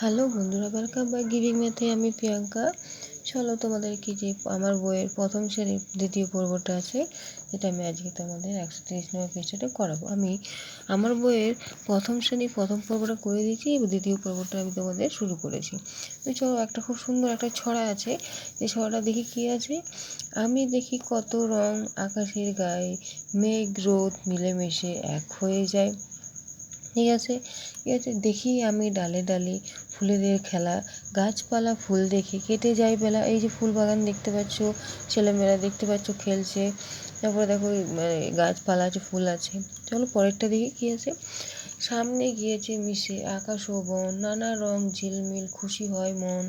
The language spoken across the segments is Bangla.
হ্যালো বন্ধুরা, ওয়েলকাম ব্যাক গিভিং ম্যাথে। আমি প্রিয়াঙ্কা। চলো তোমাদেরকে যে আমার বইয়ের প্রথম শ্রেণীর দ্বিতীয় পর্বটা আছে, যেটা আমি আজকে তোমাদের 130 নম্বর পৃষ্ঠাটা করাবো। আমি আমার বইয়ের প্রথম শ্রেণীর প্রথম পর্বটা করে দিয়েছি এবং দ্বিতীয় পর্বটা আমি তোমাদের শুরু করেছি। তো চলো, একটা খুব সুন্দর একটা ছড়া আছে। এই ছড়াটা দেখি কী আছে। আমি দেখি কত রং আকাশের গায়ে, মেঘ রোদ মিলেমিশে এক হয়ে যায়। ঠিক আছে, দেখি আমি ডালে ডালে ফুলেদের খেলা, গাছপালা ফুল দেখে কেটে যায় বেলা। এই যে ফুল বাগান দেখতে পাচ্ছ, ছেলেমেয়েরা দেখতে পাচ্ছ খেলছে। তারপরে দেখো গাছপালা আছে, ফুল আছে। চলো পরেরটা দেখি কী আছে। সামনে গিয়েছে মিশে আকাশ ও বন, নানা রং ঝিলমিল খুশি হয় মন।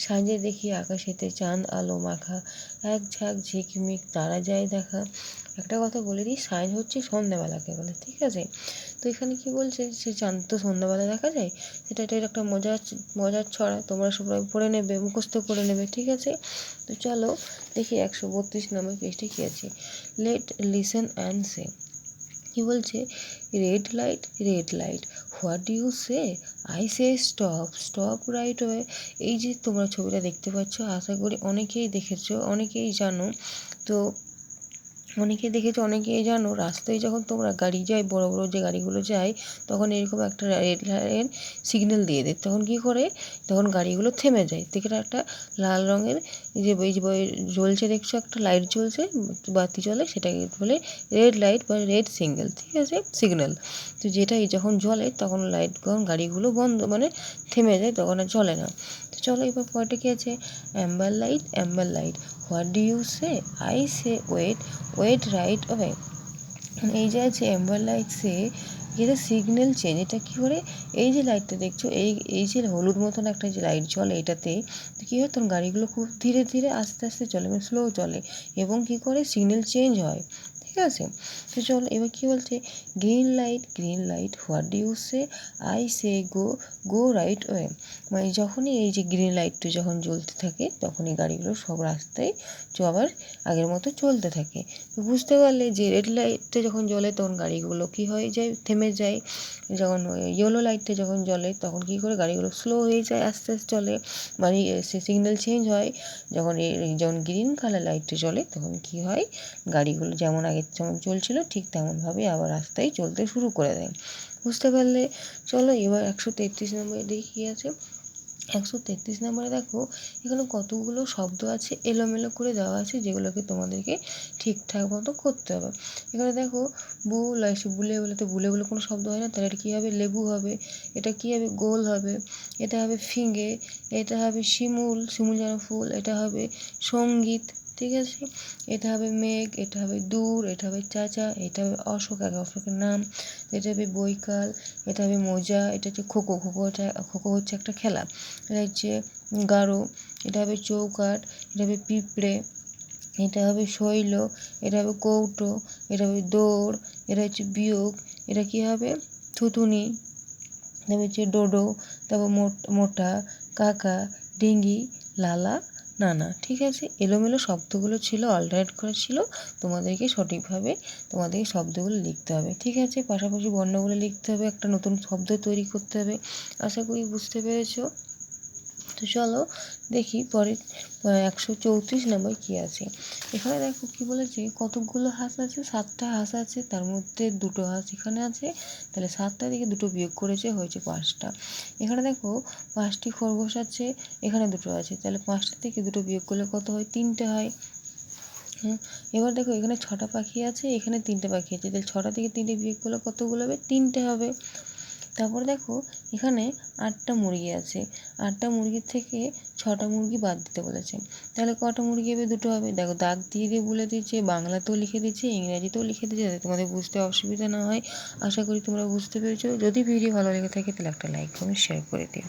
সাঁঝে দেখি আকাশেতে চাঁদ আলো মাখা, এক ঝাঁক ঝিকমিক তারা যায় দেখা। একটা কথা বলে দিই, সাঁঝ হচ্ছে সন্ধ্যাবেলাকে বলে। ঠিক আছে, তো এখানে কি বলছে, সে চাঁদ তো সন্ধ্যাবেলা দেখা যায়। এটা একটা মজার ছড়া, তোমরা সবাই পড়ে নেবে, মুখস্থ করে নেবে। ঠিক আছে, তো চলো দেখি 132 নম্বর পেজটি কী আছে। Let listen and say. কি বলছে, red light what do you say, I say stop stop right way. এই যে তোমরা ছবিটা দেখতে পাচ্ছ, আশা করি অনেকেই দেখেছো, অনেকেই জানো। তো অনেকেই জানো, রাস্তায় যখন তোমরা গাড়ি যায়, বড় বড় যে গাড়িগুলো যায়, তখন এরকম একটা রেড লাইটের সিগন্যাল দিয়ে দেয়। তখন কী করে, তখন গাড়িগুলো থেমে যায়। থেকে একটা লাল রঙের যে জ্বলছে, দেখছো একটা লাইট জ্বলছে, বাতি জ্বলে, সেটাকে বলে রেড লাইট বা রেড সিগন্যাল। ঠিক আছে, সিগন্যাল। তো যেটাই যখন জ্বলে তখন গাড়িগুলো বন্ধ, মানে থেমে যায়, তখন আর চলে না। তো চলো এবার পরেরটা কী আছে। Amber light what do you say, I say wait right way. এই যে আছে অ্যাম্বার লাইট সে, যেটা সিগন্যাল চেঞ্জ। এটা কী করে, এই যে লাইটটা দেখছো, এই যে হলুদ মতন একটা যে লাইট জ্বলে, এটাতে কী হয়, তখন গাড়িগুলো খুব ধীরে ধীরে আস্তে আস্তে চলে, মানে স্লো চলে, এবং কী করে সিগন্যাল চেঞ্জ হয়। ঠিক আছে, তো চলো এবার কী বলছে। Green light what do you say, I say go right way. মানে যখনই এই যে গ্রিন লাইটটা যখন জ্বলতে থাকে, তখনই গাড়িগুলো সব রাস্তায় আবার আগের মতো চলতে থাকে। তো বুঝতে পারলে যে রেড লাইটটা যখন জ্বলে তখন গাড়িগুলো কী হয়ে যায়, থেমে যায়। যখন ইয়েলো লাইটটা যখন জ্বলে তখন কী করে, গাড়িগুলো স্লো হয়ে যায়, আস্তে আস্তে চলে, মানে সে সিগন্যাল চেঞ্জ হয়। যখন গ্রিন কালার লাইটটা জ্বলে তখন কী হয়, গাড়িগুলো যেমন যেমন চলছিল ঠিক তেমনভাবে আবার রাস্তায় চলতে শুরু করে দেয়। বুঝতে পারলে? চলো এবার 133 নম্বরে দেখি কী আছে। 133 নম্বরে দেখো, এখানে কতগুলো শব্দ আছে, এলোমেলো করে দেওয়া আছে, যেগুলোকে তোমাদেরকে ঠিকঠাক মতো করতে হবে। এখানে দেখো, বুল আসে, বুলে বলে তো বুলে বলে কোনো শব্দ হয় না, তাহলে এটা কী হবে, লেবু হবে। এটা কী হবে, গোল হবে। এটা হবে ফিঙে। এটা হবে শিমুল যেন ফুল। এটা হবে সঙ্গীত। ঠিক আছে, এটা হবে মেঘ। এটা হবে দূর। এটা হবে চাচা। এটা হবে অশোক, অশোকের নাম। এটা হবে বৈকাল। এটা হবে মোজা। এটা হচ্ছে খোখো। খোখো হচ্ছে একটা খেলা। এটা হচ্ছে গারো। এটা হবে চৌকাঠ। এটা হবে পিঁপড়ে। এটা হবে শৈল। এটা হবে কৌটো। এটা হবে দৌড়। এটা হচ্ছে বিয়োগ। এটা কী হবে, থুতুনি। তারপর হচ্ছে ডোডো। তারপর মোটা, কাকা, ডিঙ্গি, লালা, নানা। ঠিক আছে, এলোমেলো শব্দগুলো ছিল, অল্টারনেট করা ছিল। তোমাদেরকে সঠিকভাবে শব্দগুলো লিখতে হবে। ঠিক আছে, পাশাপাশি বর্ণগুলো লিখতে হবে, একটা নতুন শব্দ তৈরি করতে হবে। আশা করি বুঝতে পেরেছো। তো চলো দেখি পরে 134 নম্বর কী আছে। এখানে দেখো কী বলেছে, কতকগুলো হাঁস আছে, 7টা হাঁস আছে, তার মধ্যে 2টো হাঁস এখানে আছে। তাহলে 7টা থেকে 2টো বিয়োগ করেছে, হয়েছে 5টা। এখানে দেখো 5টি খরগোশ আছে, এখানে 2টো আছে, তাহলে 5টা থেকে 2টো বিয়োগ করলে কত হয়, 3টে হয়। হ্যাঁ, এবার দেখো এখানে 6টা পাখি আছে, এখানে 3টে পাখি আছে, তাহলে 6টা থেকে 3টে বিয়োগ করলে কতগুলো হবে, 3টে হবে। তারপরে দেখো এখানে 8টা মুরগি আছে, 8টা মুরগির থেকে 6টা মুরগি বাদ দিতে বলেছে। তাহলে কটা মুরগি হবে, 2টো হবে। দেখো দাগ দিয়ে দিয়ে বলে দিয়েছে, বাংলাতেও লিখে দিয়েছে, ইংরাজিতেও লিখে দিয়েছে, যাতে তোমাদের বুঝতে অসুবিধা না হয়। আশা করি তোমরা বুঝতে পেরেছো। যদি ভিডিও ভালো লেগে থাকে তাহলে একটা লাইক কমেন্ট শেয়ার করে দিও।